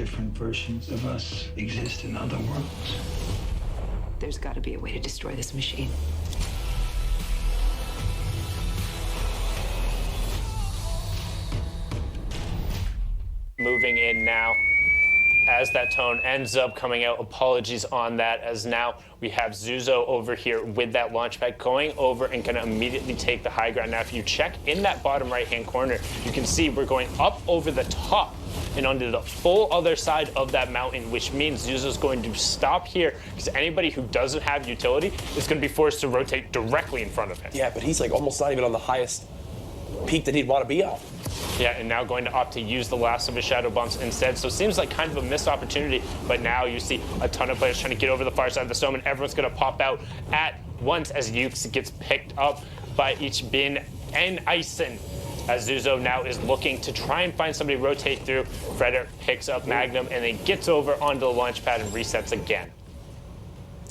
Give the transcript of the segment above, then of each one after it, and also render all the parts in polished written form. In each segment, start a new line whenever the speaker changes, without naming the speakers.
different versions of us exist in other worlds.
There's got to be a way to destroy this machine.
Moving in now. As that tone ends up coming out, apologies on that, as now we have Zuzo over here with that launch pad going over and going to immediately take the high ground. Now, if you check in that bottom right-hand corner, you can see we're going up over the top and onto the full other side of that mountain, which means Zuzo's going to stop here because anybody who doesn't have utility is going to be forced to rotate directly in front of him.
Yeah, but he's like almost not even on the highest peak that he'd want to be on.
Yeah, and now going to opt to use the last of his shadow bumps instead. So it seems like kind of a missed opportunity, but now you see a ton of players trying to get over the far side of the stone, and everyone's going to pop out at once as Ukes gets picked up by each Bin and Ison. As Zuzo now is looking to try and find somebody to rotate through. Frederick picks up Magnum and then gets over onto the launch pad and resets again.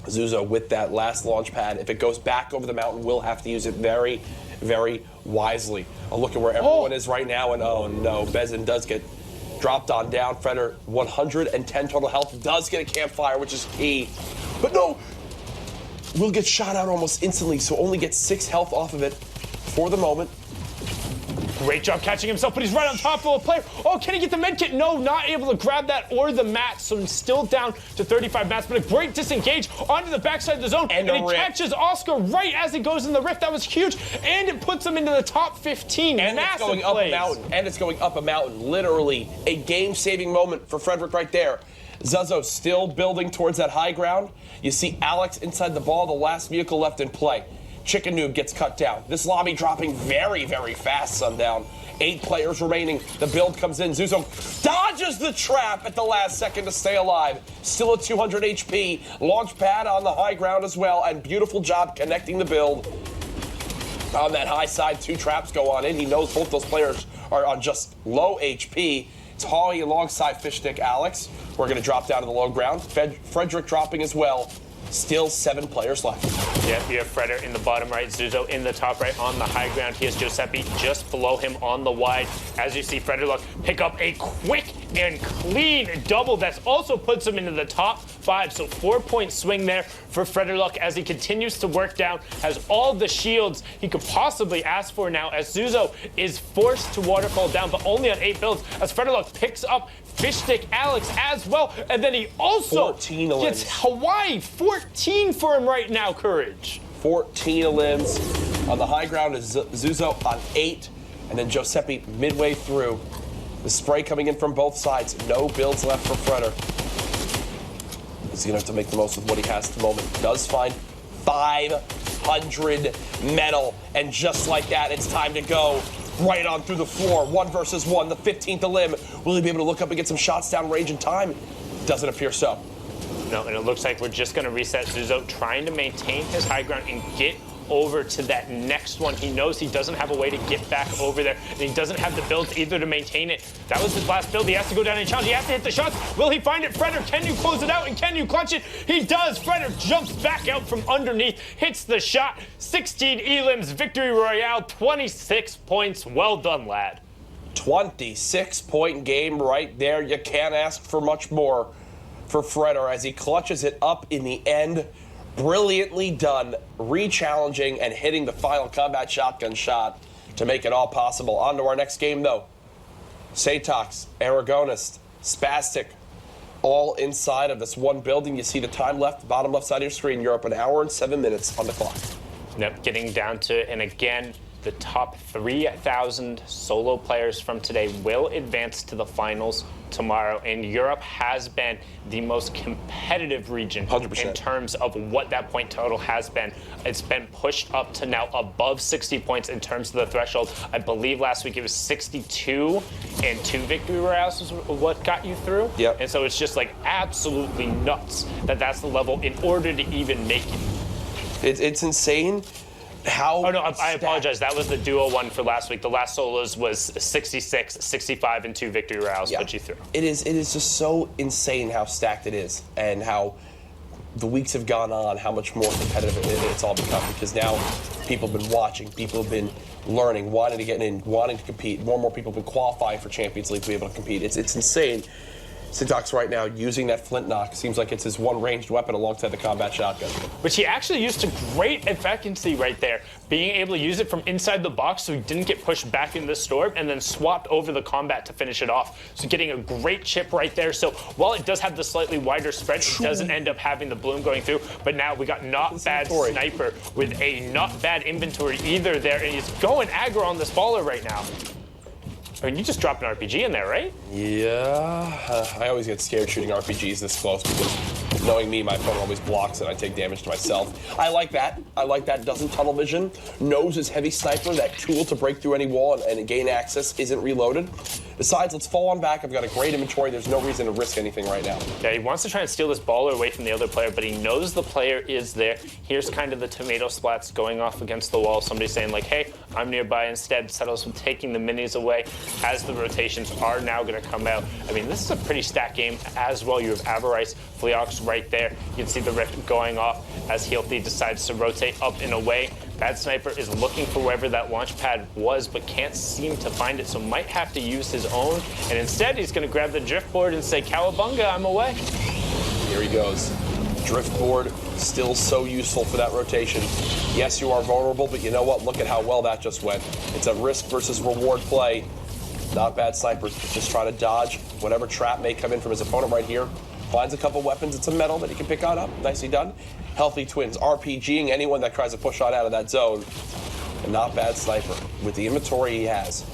Zuzo with that last launch pad, if it goes back over the mountain, will have to use it very, very wisely. A look at where everyone is right now, and oh no, Bezin does get dropped on down. Fredder, 110 total health, does get a campfire, which is key. But no, will get shot out almost instantly, so only gets 6 health off of it for the moment.
Great job catching himself, but he's right on top of a player. Oh, can he get the med kit? No, not able to grab that or the mat, so he's still down to 35 mats, but a great disengage onto the backside of the zone, and he catches Oscar right as he goes in the rift. That was huge, and it puts him into the top 15.
And it's going up a mountain, and it's going up a mountain. Literally a game-saving moment for Frederick right there. Zuzo still building towards that high ground. You see Alex inside the ball, the last vehicle left in play. Chicken Noob gets cut down. This lobby dropping very, very fast, Sundown. 8 players remaining. The build comes in. Zuzo dodges the trap at the last second to stay alive. Still at 200 HP. Launch pad on the high ground as well, and beautiful job connecting the build. On that high side, 2 traps go on in. He knows both those players are on just low HP. It's Holly alongside Fishstick Alex. We're going to drop down to the low ground. Frederick dropping as well. Still 7 players left.
Yep, you have Fredder in the bottom right, Zuzo in the top right on the high ground. He has Giuseppe just below him on the wide. As you see Fredder pick up a quick and clean double that also puts him into the top 5. So 4-point swing there for Fredderluck as he continues to work down, has all the shields he could possibly ask for now as Zuzo is forced to waterfall down, but only on 8 builds as Fredderluck picks up Fishstick Alex as well, and then he also gets Hawaii. 14 for him right now, Courage.
14 limbs. On the high ground is Zuzo on 8, and then Giuseppe midway through. The spray coming in from both sides. No builds left for Fredder. He's going to have to make the most of what he has at the moment. Does find 500 metal, and just like that, it's time to go. Right on through the floor, 1 versus 1, the 15th limb. Will he be able to look up and get some shots down range in time? Doesn't appear so.
No, and it looks like we're just going to reset Zuzo, trying to maintain his high ground and get over to that next one. He knows he doesn't have a way to get back over there, and he doesn't have the build either to maintain it. That was his last build. He has to go down and challenge. He has to hit the shots. Will he find it? Fredder, can you close it out, and can you clutch it? He does. Fredder jumps back out from underneath, hits the shot. 16 elims, victory royale, 26 points. Well done, lad.
26-point game right there. You can't ask for much more for Fredder as he clutches it up in the end. Brilliantly done, re-challenging and hitting the final combat shotgun shot to make it all possible. On to our next game, though. Satox, Aragonist, Spastic, all inside of this one building. You see the time left, bottom left side of your screen. You're up 1 hour and 7 minutes on the clock.
Yep, getting down to it, and again, the top 3,000 solo players from today will advance to the finals tomorrow. And Europe has been the most competitive region
100%.
In terms of what that point total has been. It's been pushed up to now above 60 points in terms of the threshold. I believe last week it was 62, and 2 victory royales was what got you through.
Yep.
And so it's just like absolutely nuts that that's the level in order to even make it.
It's insane. How?
Oh, no, I apologize. That was the duo one for last week. The last solos was 66, 65, and 2 victory royales put you through.
It is just so insane how stacked it is and how the weeks have gone on, how much more competitive it's all become, because now people have been watching, people have been learning, wanting to get in, wanting to compete. More and more people have been qualifying for Champions League to be able to compete. It's insane. Sintox right now using that flint knock. Seems like it's his one ranged weapon alongside the combat shotgun.
Which he actually used to great efficiency right there, being able to use it from inside the box so he didn't get pushed back into the storm, and then swapped over the combat to finish it off. So getting a great chip right there. So while it does have the slightly wider spread, it doesn't end up having the bloom going through. But now we got Not Bad Sniper with a not bad inventory either there, and he's going aggro on this baller right now. I mean, you just dropped an RPG in there, right?
Yeah. I always get scared shooting RPGs this close because knowing me, my opponent always blocks and I take damage to myself. I like that. I like that. Doesn't tunnel vision. Knows his heavy sniper, that tool to break through any wall and gain access, isn't reloaded. Besides, let's fall on back. I've got a great inventory. There's no reason to risk anything right now.
Yeah, he wants to try and steal this baller away from the other player, but he knows the player is there. Here's kind of the tomato splats going off against the wall. Somebody saying like, hey, I'm nearby instead. Settles with taking the minis away as the rotations are now going to come out. I mean, this is a pretty stacked game as well. You have Avarice, Fleox right there. You can see the rift going off as Healthy decides to rotate up and away. Bad Sniper is looking for wherever that launch pad was, but can't seem to find it, so might have to use his own. And instead, he's going to grab the driftboard and say, Cowabunga, I'm away.
Here he goes. Driftboard, still so useful for that rotation. Yes, you are vulnerable, but you know what? Look at how well that just went. It's a risk versus reward play. Not Bad Sniper, just trying to dodge whatever trap may come in from his opponent right here. Finds a couple weapons. It's a metal that he can pick on up. Nicely done. Healthy Twins RPGing anyone that tries to push on out of that zone. And Not Bad Sniper with the inventory he has.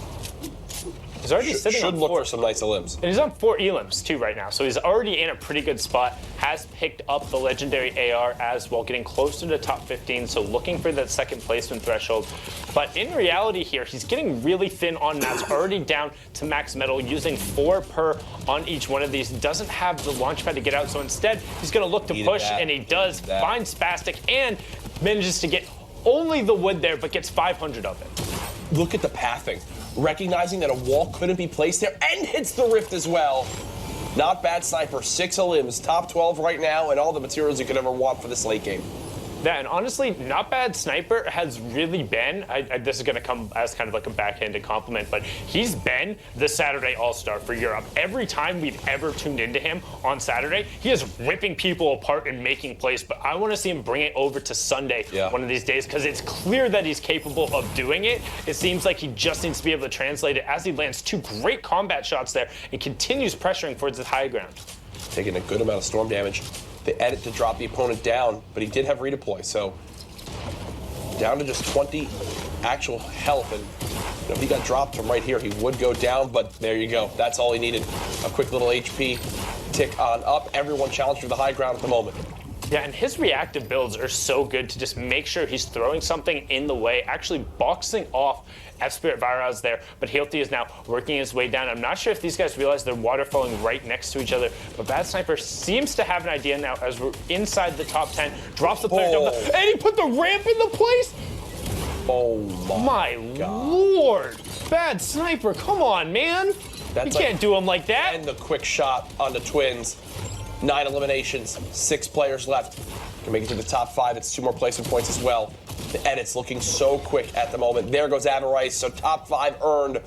He's already sitting on
should look
4.
for some nice elims.
And he's on 4 elims too right now, so he's already in a pretty good spot. Has picked up the legendary AR as well, getting close to the top 15, so looking for that second placement threshold. But in reality here, he's getting really thin on mats, already down to max metal, using 4 per on each one of these. Doesn't have the launch pad to get out, so instead he's going to look to push, and he does find Spastic and manages to get only the wood there, but gets 500 of it.
Look at the pathing. Recognizing that a wall couldn't be placed there and hits the rift as well. Not Bad Sniper, 6 elims, top 12 right now, and all the materials you could ever want for this late game.
Yeah, and honestly, Not Bad Sniper has really been, this is going to come as kind of like a backhanded compliment, but he's been the Saturday All-Star for Europe. Every time we've ever tuned into him on Saturday, he is ripping people apart and making plays, but I want to see him bring it over to Sunday one of these days, because it's clear that he's capable of doing it. It seems like he just needs to be able to translate it as he lands 2 great combat shots there and continues pressuring towards the high ground.
Taking a good amount of storm damage. They edit to drop the opponent down, but he did have redeploy, so down to just 20 actual health, and if he got dropped from right here, he would go down, but there you go. That's all he needed. A quick little HP tick on up. Everyone challenged for the high ground at the moment.
Yeah, and his reactive builds are so good to just make sure he's throwing something in the way, actually boxing off F-Spirit Viraz there, but Healthy is now working his way down. I'm not sure if these guys realize they're waterfalling right next to each other, but Bad Sniper seems to have an idea now as we're inside the top 10, drops the player, and he put the ramp into place?
Oh my God.
Lord. Bad Sniper, come on, man. You can't do him like that.
And the quick shot on the Twins. 9 eliminations, 6 players left. Can make it to the top 5. It's 2 more placement points as well. The edit's looking so quick at the moment. There goes Avarice, so top 5 earned.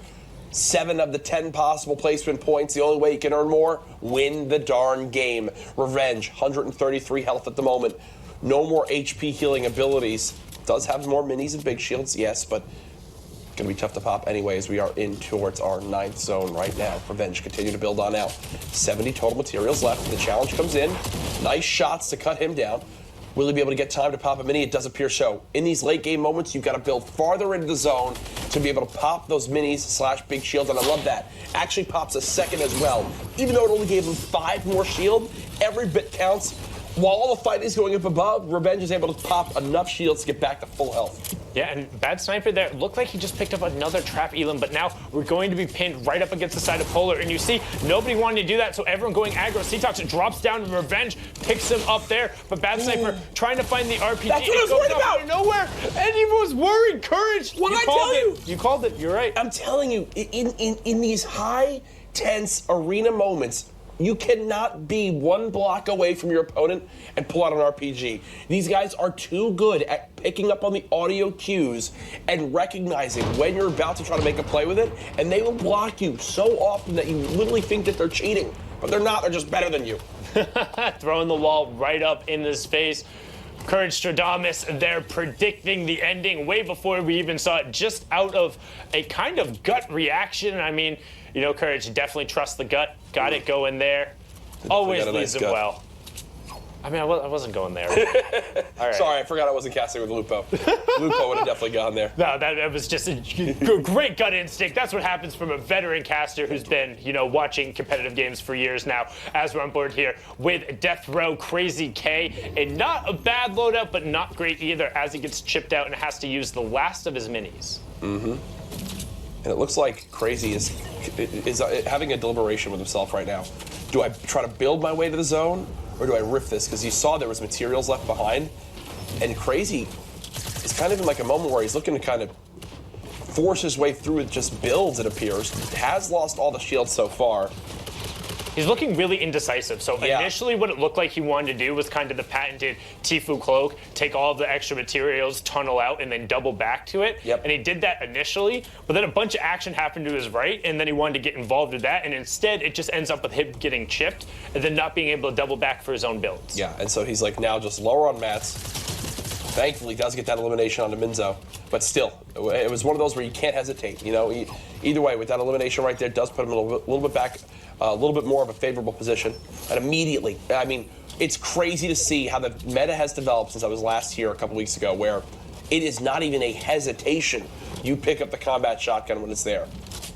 7 of the 10 possible placement points. The only way you can earn more, win the darn game. Revenge, 133 health at the moment. No more HP healing abilities. Does have more minis and big shields, yes, but going to be tough to pop anyways. We are in towards our 9th zone right now. Revenge continue to build on out. 70 total materials left. The challenge comes in. Nice shots to cut him down. Will he be able to get time to pop a mini? It does appear so. In these late game moments, you've got to build farther into the zone to be able to pop those minis / big shields, and I love that. Actually pops a second as well. Even though it only gave him 5 more shield, every bit counts. While all the fight is going up above, Revenge is able to pop enough shields to get back to full health.
Yeah, and Bad Sniper there looked like he just picked up another trap elim, but now we're going to be pinned right up against the side of Polar, and you see nobody wanting to do that, so everyone going aggro. Ctox drops down to Revenge, picks him up there, but Bad Sniper trying to find the RPG.
That's what I was worried about!
Nowhere, and he was worried. Courage.
What did I tell you?
You called it. You're right.
I'm telling you, in these high, tense arena moments, you cannot be 1 block away from your opponent and pull out an RPG. These guys are too good at picking up on the audio cues and recognizing when you're about to try to make a play with it, and they will block you so often that you literally think that they're cheating. But they're not. They're just better than you.
Throwing the wall right up in his face. Courage Stradamus, they're predicting the ending way before we even saw it, just out of a kind of gut reaction. I mean, you know, Courage, definitely trust the gut. Got it going there. Always leads him well. I mean, I wasn't going there. All right.
Sorry, I forgot I wasn't casting with Lupo. Lupo would have definitely gone there.
No, that was just a great gut instinct. That's what happens from a veteran caster who's been, you know, watching competitive games for years now. As we're on board here with Death Row Crazy K, and not a bad loadout, but not great either, as he gets chipped out and has to use the last of his minis.
Mm-hmm. And it looks like Crazy is having a deliberation with himself right now. Do I try to build my way to the zone, or do I riff this? Because you saw there was materials left behind, and Crazy is kind of in like a moment where he's looking to kind of force his way through with just builds, it appears. Has lost all the shields so far.
He's looking really indecisive. So initially what it looked like he wanted to do was kind of the patented Tfue cloak, take all of the extra materials, tunnel out, and then double back to it.
Yep.
And he did that initially, but then a bunch of action happened to his right, and then he wanted to get involved with that, and instead it just ends up with him getting chipped, and then not being able to double back for his own builds.
Yeah, and so he's like now just lower on mats. Thankfully, he does get that elimination onto Minzo, but still, it was one of those where you can't hesitate. You know, either way, with that elimination right there, does put him a little bit back, a little bit more of a favorable position. And immediately, I mean, it's crazy to see how the meta has developed since I was last here a couple weeks ago, where it is not even a hesitation. You pick up the combat shotgun when it's there.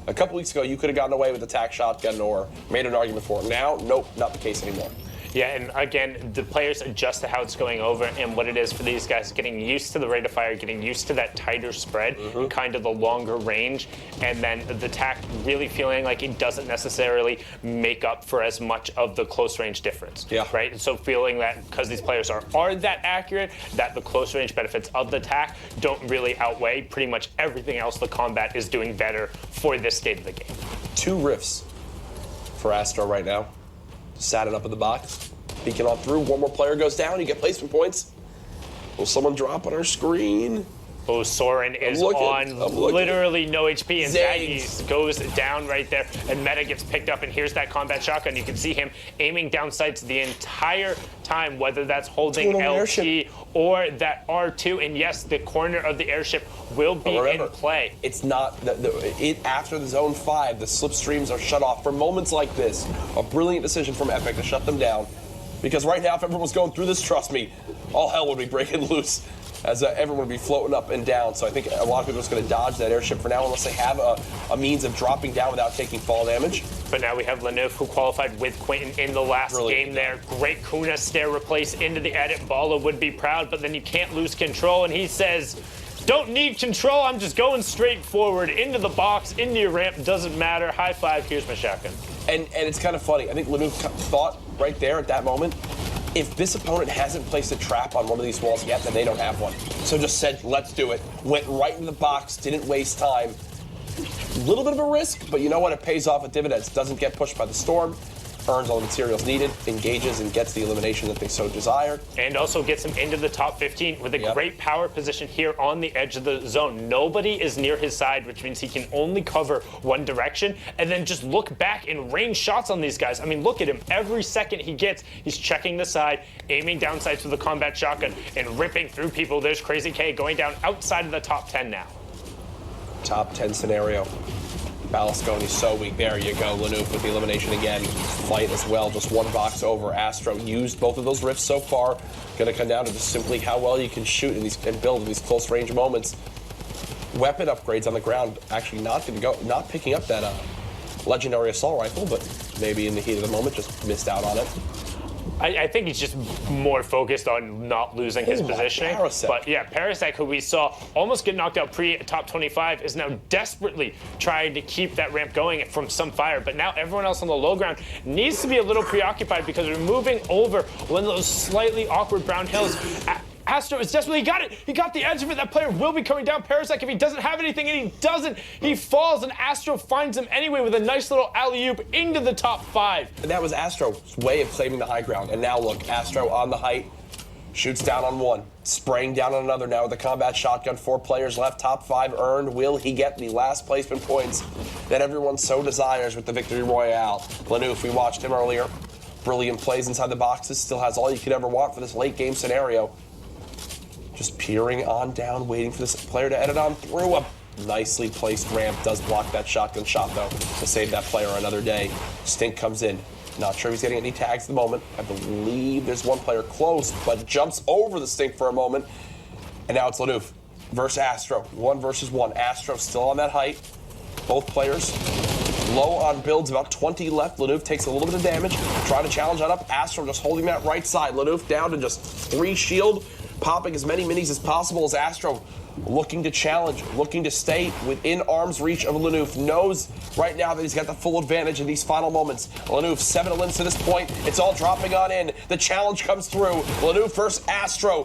A couple weeks ago, you could have gotten away with the tac shotgun or made an argument for it. Now, nope, not the case anymore.
Yeah, and again, the players adjust to how it's going over and what it is for these guys, getting used to the rate of fire, getting used to that tighter spread, and kind of the longer range, and then the tac really feeling like it doesn't necessarily make up for as much of the close range difference.
Yeah.
Right? And so feeling that because these players are that accurate, that the close range benefits of the tac don't really outweigh pretty much everything else the combat is doing better for this state of the game.
2 rifts for Astro right now. Sat it up in the box. Peeking on through. One more player goes down. You get placement points. Will someone drop on our screen?
Oh, Soren is on literally no HP, and Zaggy goes down right there, and Meta gets picked up, and here's that combat shotgun. You can see him aiming down sights the entire time, whether that's holding LT or that R2, and yes, the corner of the airship will be in play.
It's not, after the zone 5, the slipstreams are shut off for moments like this. A brilliant decision from Epic to shut them down, because right now, if everyone was going through this, trust me, all hell would be breaking loose, as everyone would be floating up and down. So I think a lot of people are just going to dodge that airship for now, unless they have a means of dropping down without taking fall damage.
But now we have Lenuf, who qualified with Quentin in the last game there. Great Kuna stair replace into the edit. Bala would be proud, but then you can't lose control, and he says, don't need control, I'm just going straight forward, into the box, into your ramp, doesn't matter. High five, here's my shotgun.
And it's kind of funny. I think Lenuf thought right there at that moment, if this opponent hasn't placed a trap on one of these walls yet, then they don't have one. So just said, let's do it. Went right in the box, didn't waste time. A little bit of a risk, but you know what? It pays off with dividends. Doesn't get pushed by the storm, earns all the materials needed, engages, and gets the elimination that they so desired.
And also gets him into the top 15 with a great power position here on the edge of the zone. Nobody is near his side, which means he can only cover one direction, and then just look back and rain shots on these guys. I mean, look at him. Every second he gets, he's checking the side, aiming down sights with a combat shotgun, and ripping through people. There's Crazy K going down outside of the top 10 now.
Top 10 scenario. Balasconi's so weak. There you go, Lenuf with the elimination again. Fight as well, just one box over. Astro used both of those rifts so far. Going to come down to just simply how well you can shoot in these and build in these close range moments. Weapon upgrades on the ground, actually not picking up that legendary assault rifle, but maybe in the heat of the moment just missed out on it.
I think he's just more focused on not losing his positioning.
Parasec.
But yeah, Parasec, who we saw almost get knocked out pre-top 25, is now desperately trying to keep that ramp going from some fire. But now everyone else on the low ground needs to be a little preoccupied because we're moving over one of those slightly awkward brown hills. Astro is desperately, he got it. He got the edge of it. That player will be coming down. Parasec, if he doesn't have anything, and he doesn't, he falls, and Astro finds him anyway with a nice little alley-oop into the top 5.
And that was Astro's way of claiming the high ground. And now look, Astro on the height. Shoots down on one, spraying down on another now with the combat shotgun. 4 players left, top 5 earned. Will he get the last placement points that everyone so desires with the Victory Royale? Lanouf, we watched him earlier. Brilliant plays inside the boxes, still has all you could ever want for this late game scenario. Just peering on down, waiting for this player to edit on through. A nicely placed ramp does block that shotgun shot, though, to save that player another day. Stink comes in. Not sure if he's getting any tags at the moment. I believe there's one player close, but jumps over the Stink for a moment. And now it's Lanouf versus Astro. 1 versus 1. Astro still on that height. Both players low on builds, about 20 left. Lanouf takes a little bit of damage. Trying to challenge that up. Astro just holding that right side. Lanouf down to just 3 shield. Popping as many minis as possible as Astro looking to challenge, looking to stay within arm's reach of Lanouf. Knows right now that he's got the full advantage in these final moments. Lanouf, 7 elims to this point. It's all dropping on in. The challenge comes through. Lanouf versus Astro.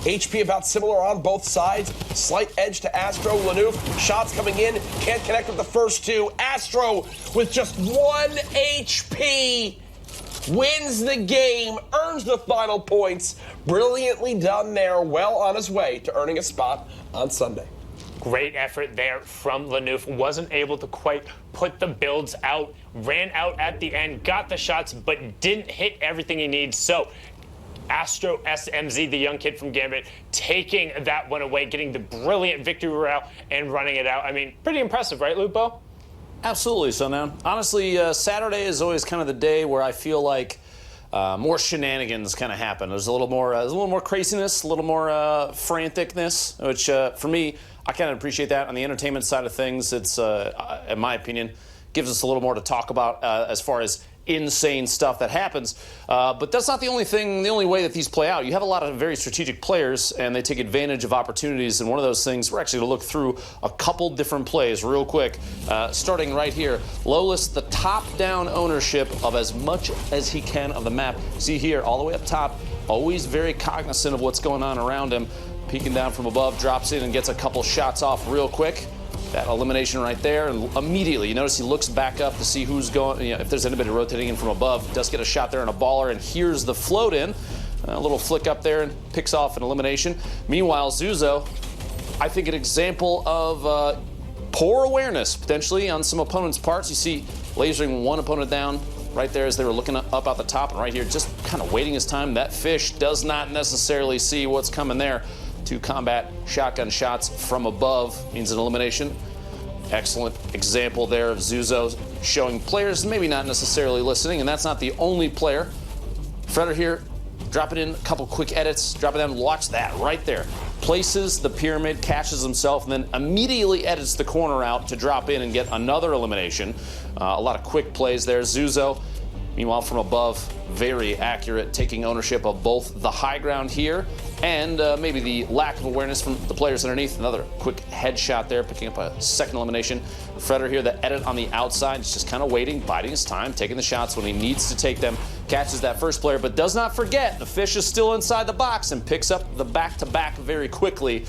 HP about similar on both sides. Slight edge to Astro. Lanouf, shots coming in. Can't connect with the first 2. Astro with just 1 HP. Wins the game, earns the final points. Brilliantly done there, well on his way to earning a spot on Sunday.
Great effort there from Lanouf. Wasn't able to quite put the builds out. Ran out at the end, got the shots, but didn't hit everything he needs. So Astro SMZ, the young kid from Gambit, taking that one away, getting the brilliant victory royale and running it out. I mean, pretty impressive, right, Lupo?
Absolutely, Sundown. Honestly, Saturday is always kind of the day where I feel like more shenanigans kind of happen. There's a little more craziness, a little more franticness, which for me, I kind of appreciate that. On the entertainment side of things, it's, in my opinion, gives us a little more to talk about as far as insane stuff that happens. But that's not the only way that these play out. You have a lot of very strategic players, and they take advantage of opportunities. And one of those things, we're actually going to look through a couple different plays real quick. Starting right here, Lowless, the top-down ownership of as much as he can of the map. See here, all the way up top, always very cognizant of what's going on around him. Peeking down from above, drops in and gets a couple shots off real quick. That elimination right there, and immediately you notice he looks back up to see who's going, if there's anybody rotating in from above. Does get a shot there and a baller, and here's the float in. A little flick up there and picks off an elimination. Meanwhile, Zuzo, I think an example of poor awareness, potentially, on some opponents' parts. You see lasering one opponent down right there as they were looking up at the top, and right here just kind of waiting his time. That fish does not necessarily see what's coming there. 2 combat shotgun shots from above means an elimination. Excellent example there of Zuzo showing players maybe not necessarily listening, and that's not the only player. Freder here, dropping in a couple quick edits, dropping down, watch that right there. Places the pyramid, catches himself, and then immediately edits the corner out to drop in and get another elimination. A lot of quick plays there. Zuzo, meanwhile, from above, very accurate, taking ownership of both the high ground here and maybe the lack of awareness from the players underneath. Another quick headshot there, picking up a second elimination. Freder here, the edit on the outside, is just kind of waiting, biding his time, taking the shots when he needs to take them. Catches that first player, but does not forget the fish is still inside the box and picks up the back-to-back very quickly.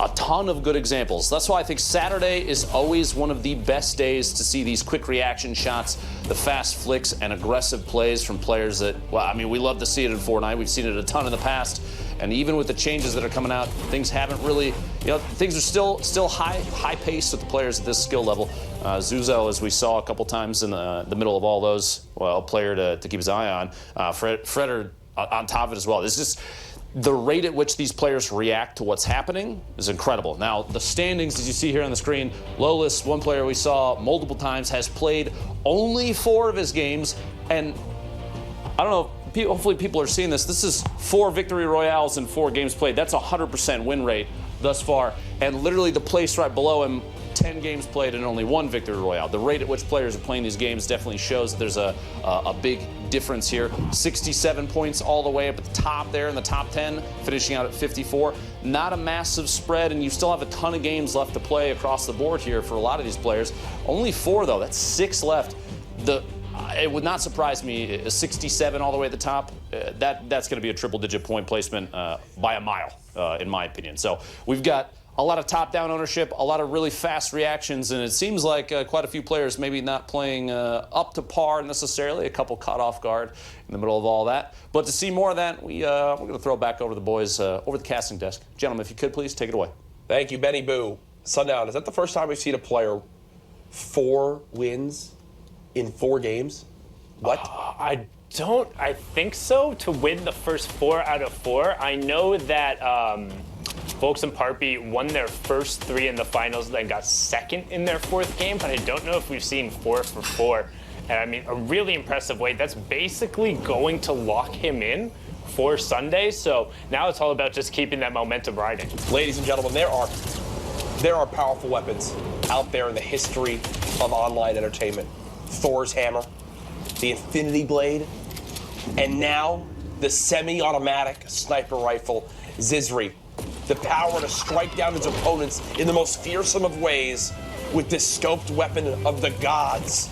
A ton of good examples. That's why I think Saturday is always one of the best days to see these quick reaction shots, the fast flicks and aggressive plays from players that, well, I mean, we love to see it in Fortnite. We've seen it a ton in the past. And even with the changes that are coming out, things haven't really, things are still high paced with the players at this skill level. Zuzo, as we saw a couple times in the middle of all those, well, a player to keep his eye on. Freder on top of it as well. It's just the rate at which these players react to what's happening is incredible. Now, the standings, as you see here on the screen, Lowless, one player we saw multiple times, has played only 4 of his games, and I don't know, hopefully people are seeing this. This is 4 victory royales and 4 games played. That's 100% win rate thus far, and literally the place right below him, 10 games played and only 1 victory royale. The rate at which players are playing these games definitely shows that there's a big difference here. 67 points all the way up at the top there in the top 10, finishing out at 54. Not a massive spread, and you still have a ton of games left to play across the board here for a lot of these players. Only 4 though, that's 6 left. It would not surprise me, 67 all the way at the top, that's going to be a triple-digit point placement by a mile, in my opinion. So we've got a lot of top-down ownership, a lot of really fast reactions, and it seems like quite a few players maybe not playing up to par necessarily, a couple caught off guard in the middle of all that. But to see more of that, we're going to throw it back over to the boys over the casting desk. Gentlemen, if you could, please take it away.
Thank you, Benny Boo. Sundown, is that the first time we've seen a player 4 wins in 4 games? What?
I think so, to win the first 4 out of 4. I know that Volks and Parpy won their first 3 in the finals, then got second in their 4th game, but I don't know if we've seen 4 for 4. And I mean, a really impressive way. That's basically going to lock him in for Sunday. So now it's all about just keeping that momentum riding.
Ladies and gentlemen, there are powerful weapons out there in the history of online entertainment. Thor's hammer, the Infinity Blade, and now the semi-automatic sniper rifle, Zizri. The power to strike down his opponents in the most fearsome of ways with this scoped weapon of the gods.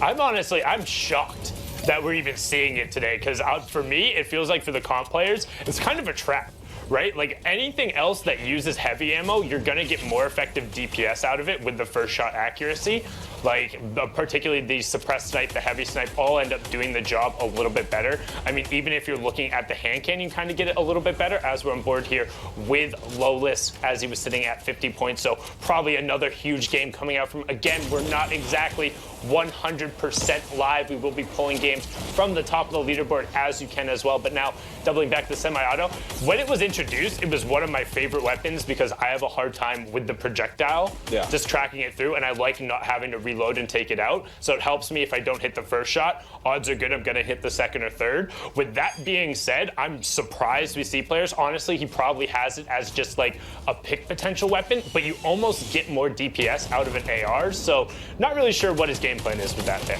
I'm shocked that we're even seeing it today, because for me, it feels like for the comp players, it's kind of a trap, right? Like anything else that uses heavy ammo, you're gonna get more effective DPS out of it with the first shot accuracy. Like particularly the suppressed snipe, the heavy snipe, all end up doing the job a little bit better. I mean, even if you're looking at the hand cannon, you kind of get it a little bit better, as we're on board here with Lowless as he was sitting at 50 points. So probably another huge game coming out from, again, we're not exactly 100% live. We will be pulling games from the top of the leaderboard as you can as well. But now, doubling back to semi-auto, when it was introduced, it was one of my favorite weapons because I have a hard time with the projectile, just tracking it through, and I like not having to reload and take it out. So it helps me if I don't hit the first shot. Odds are good I'm gonna hit the second or third. With that being said, I'm surprised we see players. Honestly, he probably has it as just like a pick potential weapon, but you almost get more DPS out of an AR. So not really sure what his game plan is with that there.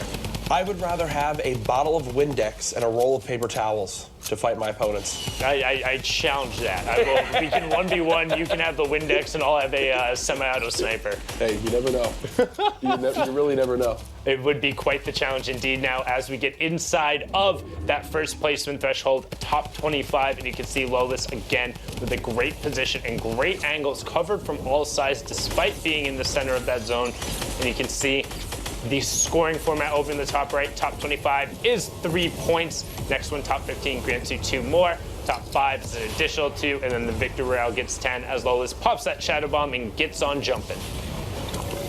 I would rather have a bottle of Windex and a roll of paper towels to fight my opponents.
I challenge that. We can 1v1, you can have the Windex and I'll have a semi-auto sniper.
Hey, you never know. You really never know.
It would be quite the challenge indeed now as we get inside of that first placement threshold, top 25, and you can see Lowless again with a great position and great angles covered from all sides despite being in the center of that zone. And you can see the scoring format over in the top right. Top 25 is 3 points. Next one, top 15, grants you 2 more. Top 5 is an additional 2, and then the Victor Royale gets 10 as Lowless pops that Shadow Bomb and gets on jumping.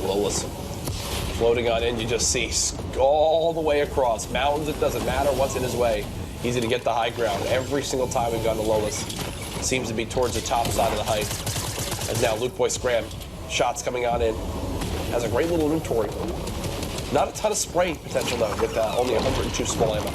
Lowless floating on in, you just see all the way across. Mountains, it doesn't matter what's in his way. He's going to get the high ground. Every single time we've gone to Lowless, seems to be towards the top side of the height. As now Luke Boy Scram, shots coming on in. Has a great little inventory. Not a ton of spraying potential though, with only 102 small ammo.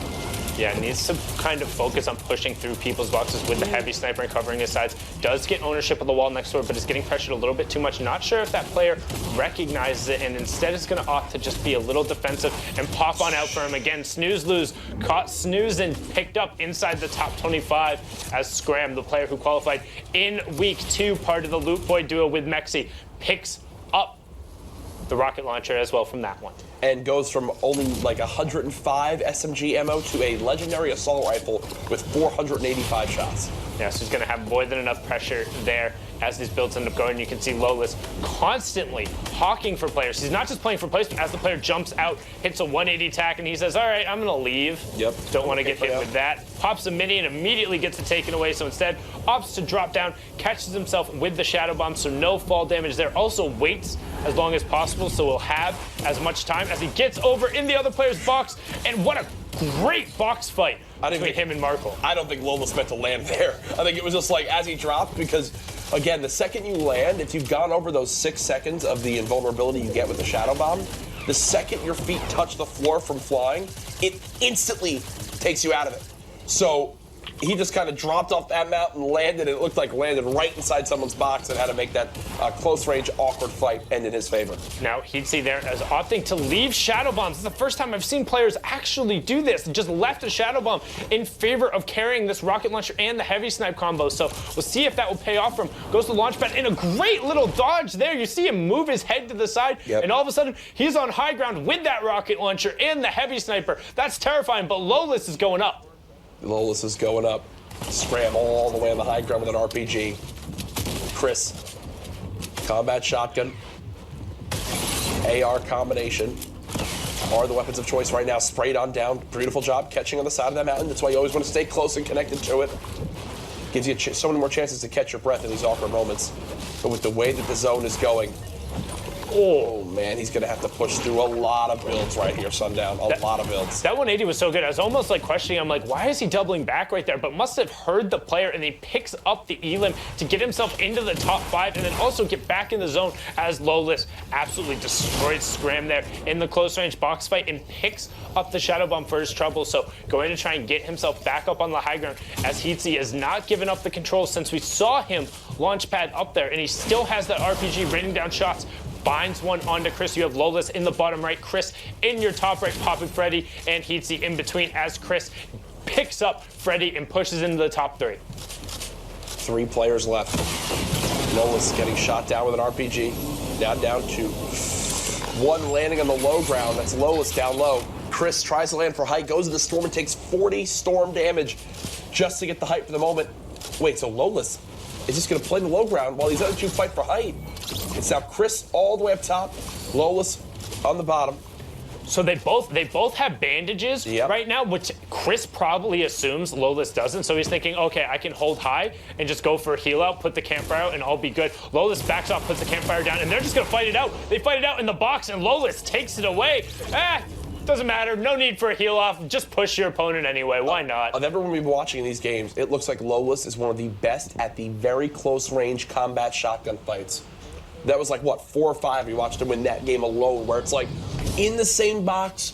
Yeah, needs to kind of focus on pushing through people's boxes with the heavy sniper and covering his sides. Does get ownership of the wall next door, but is getting pressured a little bit too much. Not sure if that player recognizes it, and instead is going to opt to just be a little defensive and pop on out for him again. Snooze lose, caught snoozing, picked up inside the top 25 as Scram, the player who qualified in week 2, part of the Loot Boy duo with Mexi, picks up the rocket launcher as well from that one.
And goes from only like 105 SMG ammo to a legendary assault rifle with 485 shots.
Yeah, so he's going to have more than enough pressure there as these builds end up going. You can see Lowless constantly hawking for players. He's not just playing for placement. As the player jumps out, hits a 180 attack, and he says, all right, I'm going to leave.
Yep.
Don't want to get hit with that. Pops a mini and immediately gets it taken away. So instead, opts to drop down, catches himself with the Shadow Bomb, so no fall damage there. Also waits as long as possible, so he'll have as much time as he gets over in the other player's box. And what a great box fight between him and Markle.
I don't think Lowless meant to land there. I think it was just like as he dropped, because again, the second you land, if you've gone over those 6 seconds of the invulnerability you get with the Shadow Bomb, the second your feet touch the floor from flying, it instantly takes you out of it. So he just kind of dropped off that mountain, landed, and it looked like landed right inside someone's box and had to make that close-range, awkward fight end in his favor.
Now, he'd see there as opting to leave Shadow Bombs. This is the first time I've seen players actually do this, just left a Shadow Bomb in favor of carrying this rocket launcher and the heavy snipe combo. So we'll see if that will pay off for him. Goes to the launch pad, and a great little dodge there. You see him move his head to the side, and all of a sudden, he's on high ground with that rocket launcher and the heavy sniper. That's terrifying, but Lowless is going up.
Lowless is going up. Scram all the way on the high ground with an RPG. Chris. Combat shotgun. AR combination are the weapons of choice right now. Sprayed on down. Beautiful job catching on the side of that mountain. That's why you always want to stay close and connected to it. Gives you so many more chances to catch your breath in these awkward moments. But with the way that the zone is going, oh man, he's gonna have to push through a lot of builds right here, Sundown. A lot of builds.
That 180 was so good. I was almost like questioning, I'm like, why is he doubling back right there? But must have heard the player, and he picks up the elim to get himself into the top 5 and then also get back in the zone as Lowless absolutely destroyed Scram there in the close range box fight and picks up the Shadow Bomb for his trouble. So going to try and get himself back up on the high ground as Heatsy has not given up the control since we saw him launch pad up there, and he still has that RPG raining down shots. Binds one onto Chris. You have Lowless in the bottom right, Chris in your top right, popping Freddy, and Heatsy in between as Chris picks up Freddy and pushes into the top 3.
3 players left. Lowless getting shot down with an RPG. Now down to 1 landing on the low ground. That's Lowless down low. Chris tries to land for height, goes to the storm and takes 40 storm damage just to get the height for the moment. Wait, so Lowless is just going to play the low ground while these other 2 fight for height. It's now Chris all the way up top, Lowless on the bottom.
So they both have bandages right now, which Chris probably assumes Lowless doesn't. So he's thinking, okay, I can hold high and just go for a heal out, put the campfire out, and I'll be good. Lowless backs off, puts the campfire down, and they're just gonna fight it out. They fight it out in the box, and Lowless takes it away. Doesn't matter. No need for a heal off. Just push your opponent anyway. Why not?
Of everyone we've been watching these games, it looks like Lowless is one of the best at the very close range combat shotgun fights. That was like, what, 4 or 5 we watched him win that game alone, where it's like, in the same box,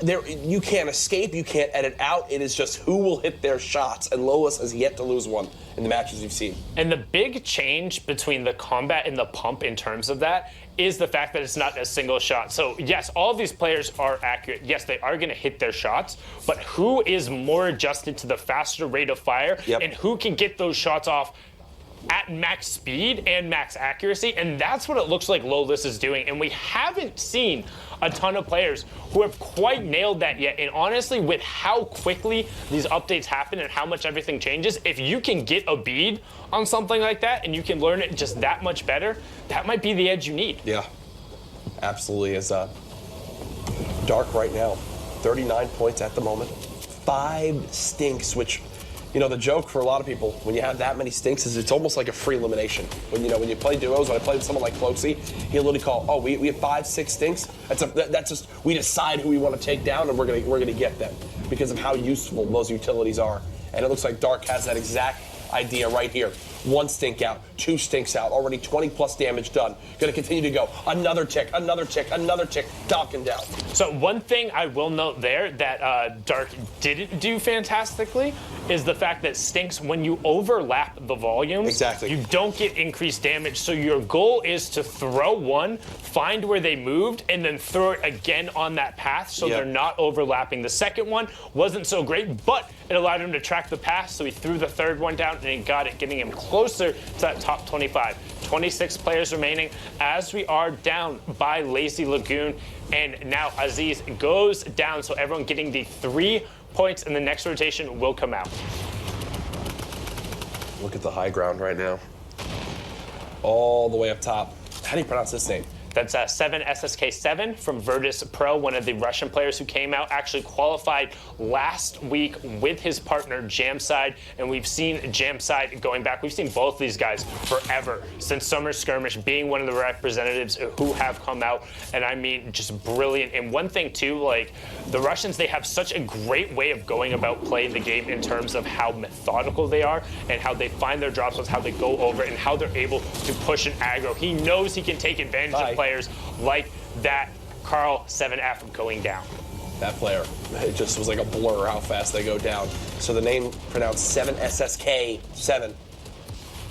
you can't escape, you can't edit out. It is just who will hit their shots, and Lowless has yet to lose one in the matches you've seen.
And the big change between the combat and the pump in terms of that is the fact that it's not a single shot. So yes, all of these players are accurate. Yes, they are going to hit their shots, but who is more adjusted to the faster rate of fire and who can get those shots off at max speed and max accuracy, and that's what it looks like Lowless is doing. And we haven't seen a ton of players who have quite nailed that yet. And honestly, with how quickly these updates happen and how much everything changes, if you can get a bead on something like that and you can learn it just that much better, that might be the edge you need.
Yeah, absolutely. Is Dark right now, 39 points at the moment, 5 stinks, which, you know, the joke for a lot of people when you have that many stinks is it's almost like a free elimination. When you play duos, when I play with someone like Cloakzy, he'll literally call, oh, we have 5, 6 stinks. That's just, we decide who we want to take down, and we're gonna get them because of how useful those utilities are. And it looks like Dark has that exact idea right here. 1 stink out, 2 stinks out, already 20 plus damage done. Gonna continue to go. Another tick, another tick, another tick, Falcon down.
So one thing I will note there that Dark didn't do fantastically is the fact that stinks, when you overlap the volumes, you don't get increased damage. So your goal is to throw one, find where they moved, and then throw it again on that path so they're not overlapping. The second one wasn't so great, but it allowed him to track the path, so he threw the third one down and he got it, getting him closer to that top 25. 26 players remaining as we are down by Lazy Lagoon, and now Aziz goes down, so everyone getting the 3 points in the next rotation will come out.
Look at the high ground right now. All the way up top. How do you pronounce this name?
That's 7 SSK7 from Virtus Pro, one of the Russian players who came out, actually qualified last week with his partner Jamside, and we've seen Jamside going back. We've seen both these guys forever, since Summer Skirmish, being one of the representatives who have come out, and I mean, just brilliant. And one thing too, like, the Russians, they have such a great way of going about playing the game in terms of how methodical they are and how they find their drop zones, how they go over it, and how they're able to push an aggro. He knows he can take advantage of players like that Carl 7F going down.
That player, it just was like a blur how fast they go down. So the name pronounced 7SSK7.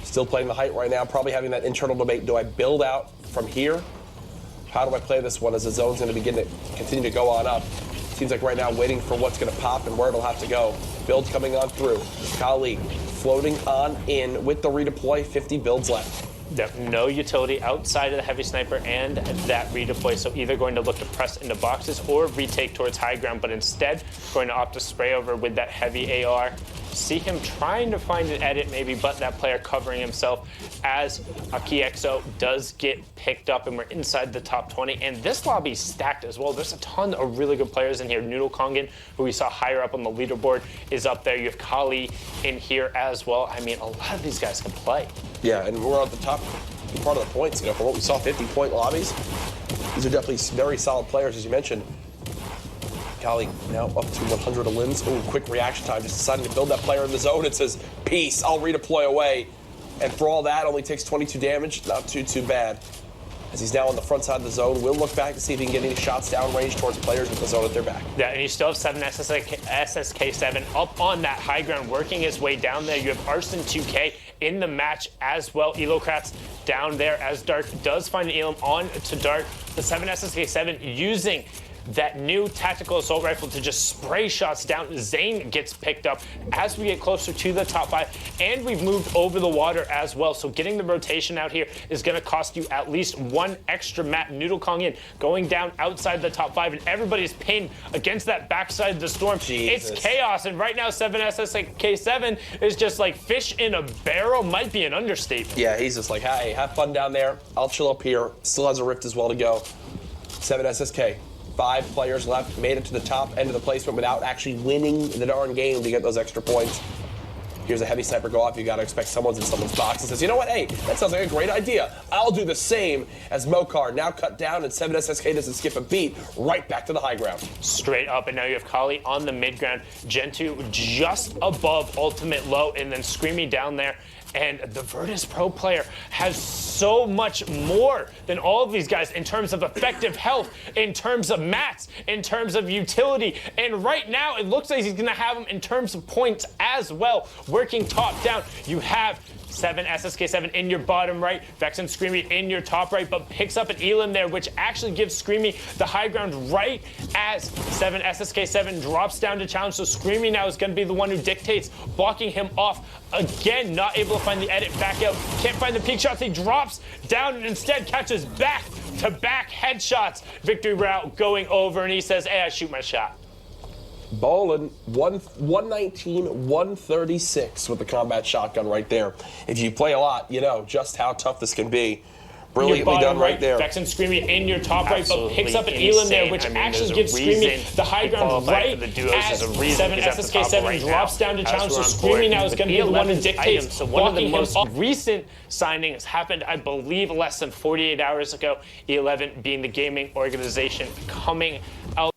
Still playing the height right now, probably having that internal debate. Do I build out from here? How do I play this one as the zone's going to begin to continue to go on up? Seems like right now waiting for what's going to pop and where it'll have to go. Builds coming on through. Kali floating on in with the redeploy, 50 builds left.
No utility outside of the heavy sniper and that redeploy, so either going to look to press into boxes or retake towards high ground, but instead going to opt to spray over with that heavy AR. see him trying to find an edit maybe, but that player covering himself as AkiExo does get picked up, and we're inside the top 20. And this lobby's stacked as well. There's a ton of really good players in here. Noodle Kongan, who we saw higher up on the leaderboard, is up there. You have Kali in here as well. I mean, a lot of these guys can play.
Yeah, and we're at the top part of the points. You know, from what we saw, 50-point lobbies. These are definitely very solid players, as you mentioned. Kali now up to 100 limbs. Ooh, quick reaction time. Just deciding to build that player in the zone. It says, peace, I'll redeploy away. And for all that, only takes 22 damage. Not too bad. As he's now on the front side of the zone, we'll look back to see if he can get any shots downrange towards players with the zone at their back.
Yeah, and you still have 7 SSK7 up on that high ground, working his way down there. You have Arson 2K in the match as well. Elocrats down there as Dark does find an Elam on to Dark. The 7 SSK7 using that new tactical assault rifle to just spray shots down. Zane gets picked up as we get closer to the top 5, and we've moved over the water as well. So getting the rotation out here is going to cost you at least 1 extra map. Noodle Kong in, going down outside the top 5, and everybody's pinned against that backside of the storm.
Jesus.
It's chaos, and right now 7 SSK7 is just like fish in a barrel. Might be an understatement.
Yeah, he's just like, hey, have fun down there. I'll chill up here. Still has a rift as well to go. 7 SSK. 5 players left, made it to the top end of the placement without actually winning the darn game to get those extra points. Here's a heavy sniper go off. You gotta expect someone's in someone's box and says, you know what, hey, that sounds like a great idea. I'll do the same as Mokar, now cut down, and 7 SSK doesn't skip a beat, right back to the high ground.
Straight up, and now you have Kali on the mid ground, Gentoo just above ultimate low, and then Screamy down there. And the Virtus Pro player has so much more than all of these guys in terms of effective health, in terms of mats, in terms of utility. And right now, it looks like he's going to have them in terms of points as well. Working top down, you have 7 SSK7 in your bottom right, Vex and Screamy in your top right, but picks up an Elam there, which actually gives Screamy the high ground right as 7 SSK7 drops down to challenge. So Screamy now is going to be the one who dictates, blocking him off. Again, not able to find the edit back out. Can't find the peak shots. He drops down and instead catches back-to-back headshots. Victory route going over, and he says, hey, I shoot my shot.
Ballin, 119, 136 with the combat shotgun right there. If you play a lot, you know just how tough this can be. Brilliantly done right there.
Vex and Screamy in your top Absolutely right, but picks up an Elam there, which actually gives Screamy the high ground right as 7 SSK7 drops down to challenge. So Screamy now is going to be the one who dictates. So one of the most recent signings happened, I believe, less than 48 hours ago. E11 being the gaming organization coming out.